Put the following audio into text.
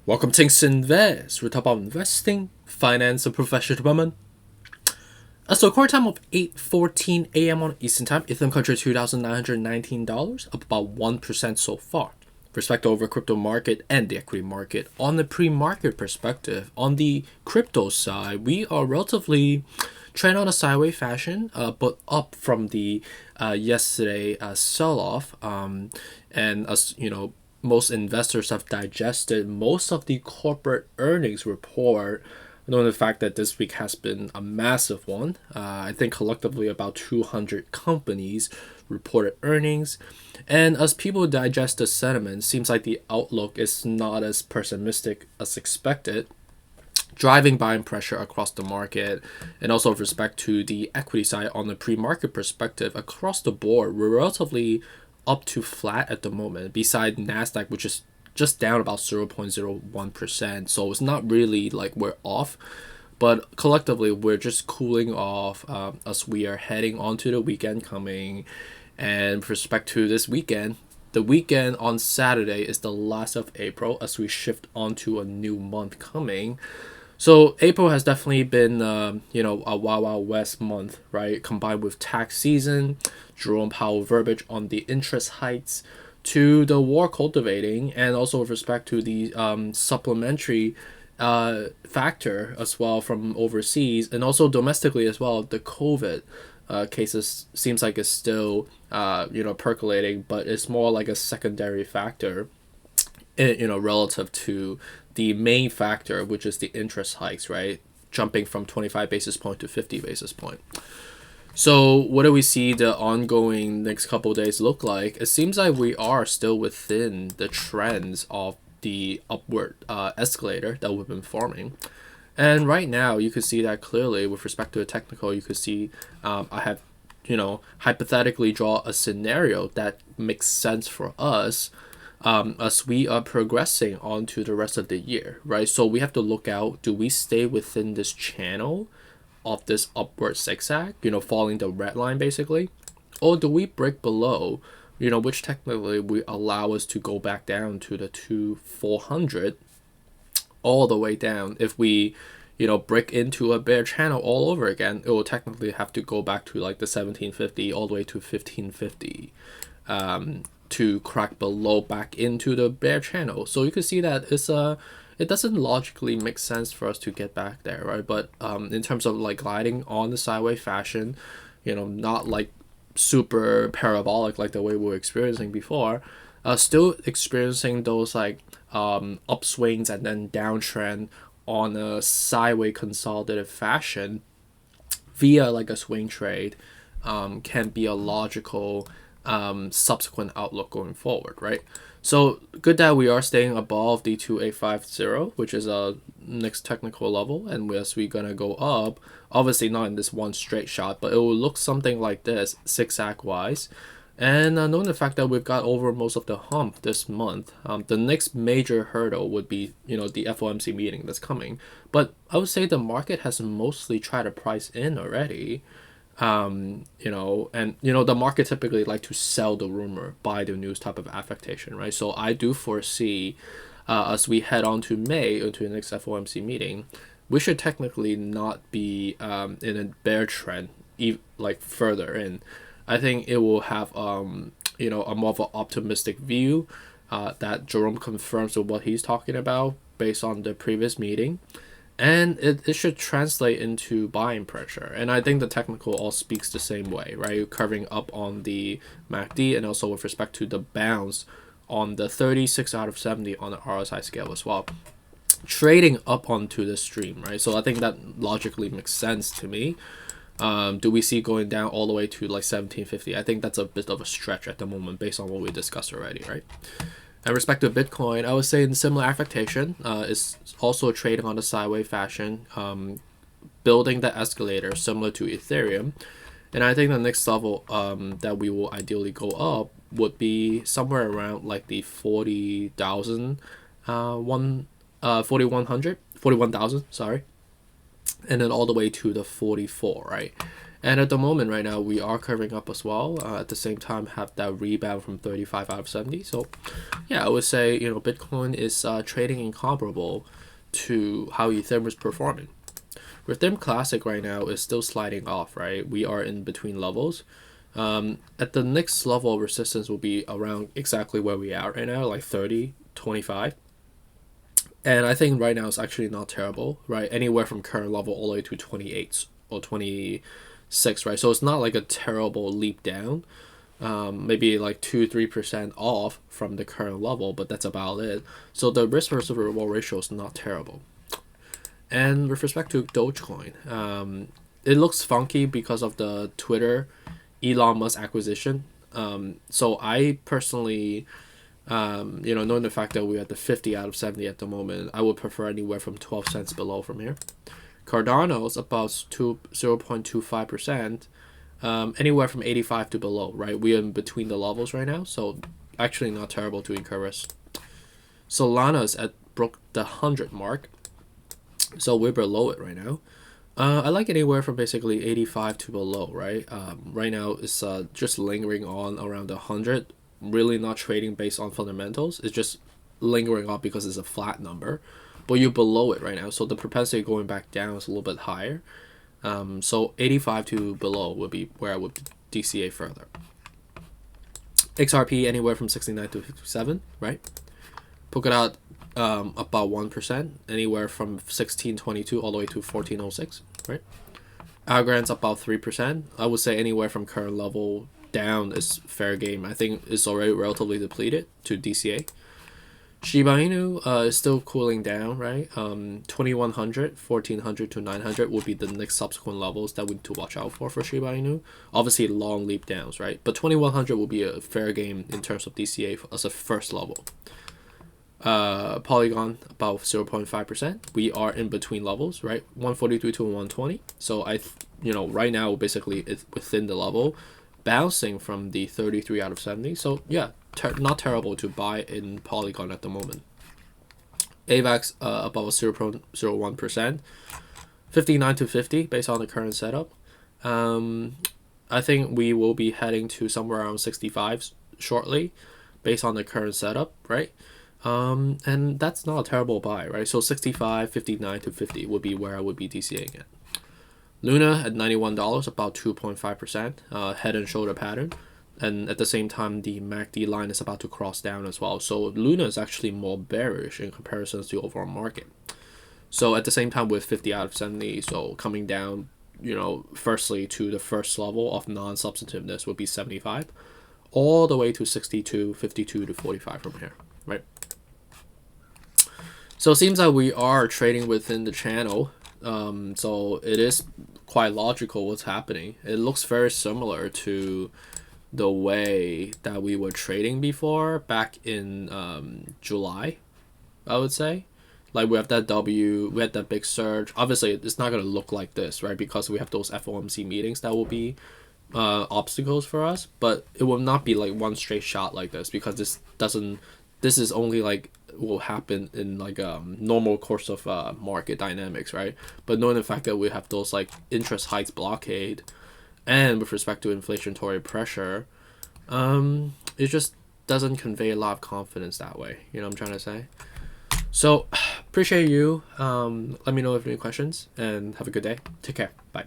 Welcome to Invest. We talk about investing, finance, and professional development. So core time of 8:14 a.m. on Eastern Time. Ethereum country $2,919, up about 1% so far. Respect over crypto market and the equity market. On the pre-market perspective, on the crypto side, we are relatively trend on a sideways fashion, but up from the yesterday sell-off. And as you know, most investors have digested most of the corporate earnings report, knowing the fact that this week has been a massive one. I think collectively about 200 companies reported earnings. And as people digest the sentiment, seems like the outlook is not as pessimistic as expected, driving buying pressure across the market. And also with respect to the equity side, on the pre-market perspective, across the board, we're relatively up to flat at the moment, beside NASDAQ, which is just down about 0.01%. So it's not really like we're off, but collectively we're just cooling off as we are heading onto the weekend coming. And with respect to this weekend, the weekend on Saturday is the last of April as we shift onto a new month coming. So April has definitely been, a Wild West month, right? Combined with tax season, Jerome Powell verbiage on the interest hikes, to the war cultivating, and also with respect to the supplementary factor as well from overseas, and also domestically as well. The COVID cases seems like it's still percolating, but it's more like a secondary factor, relative to the main factor, which is the interest hikes, right? Jumping from 25 basis point to 50 basis point. So what do we see the ongoing next couple of days look like? It seems like we are still within the trends of the upward escalator that we've been forming. And right now, you could see that clearly with respect to the technical. You could see I have, hypothetically draw a scenario that makes sense for us as we are progressing on to the rest of the year, right? So we have to look out, do we stay within this channel of this upward zigzag, following the red line basically, or do we break below, which technically will allow us to go back down to the 2400 all the way down. If we break into a bear channel all over again, it will technically have to go back to like the 1750 all the way to 1550 to crack below back into the bear channel. So you can see that it doesn't logically make sense for us to get back there, right? But in terms of like gliding on the sideways fashion, not like super parabolic like the way we were experiencing before, still experiencing those like upswings and then downtrend on a sideways consolidated fashion via like a swing trade can be a logical subsequent outlook going forward, right? So good that we are staying above the 2850, which is a next technical level, and as we're gonna go up, obviously not in this one straight shot, but it will look something like this zigzag wise. And knowing the fact that we've got over most of the hump this month, the next major hurdle would be the FOMC meeting that's coming. But I would say the market has mostly tried to price in already. And the market typically like to sell the rumor, buy the news type of affectation, right? So I do foresee as we head on to May into the next FOMC meeting, we should technically not be in a bear trend like further in. I think it will have a more of an optimistic view that Jerome confirms with what he's talking about based on the previous meeting. And it should translate into buying pressure. And I think the technical all speaks the same way, right? Curving up on the MACD, and also with respect to the bounce on the 36 out of 70 on the RSI scale as well. Trading up onto the stream, right? So I think that logically makes sense to me. Do we see going down all the way to like 1750? I think that's a bit of a stretch at the moment based on what we discussed already, right? And respect to Bitcoin, I would say in similar affectation, is also trading on the sideways fashion, building the escalator similar to Ethereum. And I think the next level that we will ideally go up would be somewhere around like the 40,000, 41,000, sorry. And then all the way to the 44, right? And at the moment right now, we are curving up as well. At the same time, have that rebound from 35 out of 70. So yeah, I would say, Bitcoin is trading incomparable to how Ethereum is performing. Ethereum Classic right now is still sliding off, right? We are in between levels. At the next level of resistance will be around exactly where we are right now, like 30, 25. And I think right now it's actually not terrible, right? Anywhere from current level all the way to 28 or 26, right? So it's not like a terrible leap down. Maybe like 2-3% off from the current level, but that's about it. So the risk versus reward ratio is not terrible. And with respect to Dogecoin, it looks funky because of the Twitter Elon Musk acquisition. So I personally, knowing the fact that we're at the 50 out of 70 at the moment, I would prefer anywhere from 12 cents below from here. Cardano is about 0.25%, anywhere from 85 to below, right? We're in between the levels right now, so actually not terrible to incur risk. Solana is broke the 100 mark, so we're below it right now. I like anywhere from basically 85 to below, right? Right now it's just lingering on around the 100, really not trading based on fundamentals. It's just lingering on because it's a flat number, but you're below it right now, so the propensity going back down is a little bit higher. So 85 to below would be where I would DCA further. XRP anywhere from 69 to 57, right? Polkadot about 1%, anywhere from 1622 all the way to 1406, right? Algorand's about 3%. I would say anywhere from current level down is fair game. I think it's already relatively depleted to DCA. Shiba Inu is still cooling down, right? 2100, 1400 to 900 will be the next subsequent levels that we need to watch out for Shiba Inu. Obviously, long leap downs, right? But 2100 will be a fair game in terms of DCA as a first level. Polygon about 0.5%. We are in between levels, right? 143 to 120. So right now basically it's within the level, bouncing from the 33 out of 70. So yeah, not terrible to buy in Polygon at the moment. AVAX about 0.01%, 59 to 50 based on the current setup. I think we will be heading to somewhere around 65 shortly, based on the current setup, right? And that's not a terrible buy, right? So 65, 59 to 50 would be where I would be DCAing it. Luna at $91, about 2.5%, head and shoulder pattern. And at the same time, the MACD line is about to cross down as well. So Luna is actually more bearish in comparison to the overall market. So at the same time with 50 out of 70, so coming down, firstly to the first level of non-substantiveness would be 75, all the way to 62, 52 to 45 from here, right? So it seems that we are trading within the channel. So it is quite logical what's happening. It looks very similar to the way that we were trading before back in July, I would say. Like we have that we had that big surge. Obviously, it's not going to look like this, right? Because we have those FOMC meetings that will be obstacles for us. But it will not be like one straight shot like this, because this is only like will happen in like normal course of market dynamics, right? But knowing the fact that we have those like interest hikes blockade, and with respect to inflationary pressure, it just doesn't convey a lot of confidence that way. You know what I'm trying to say? So appreciate you. Let me know if you have any questions, and have a good day. Take care. Bye.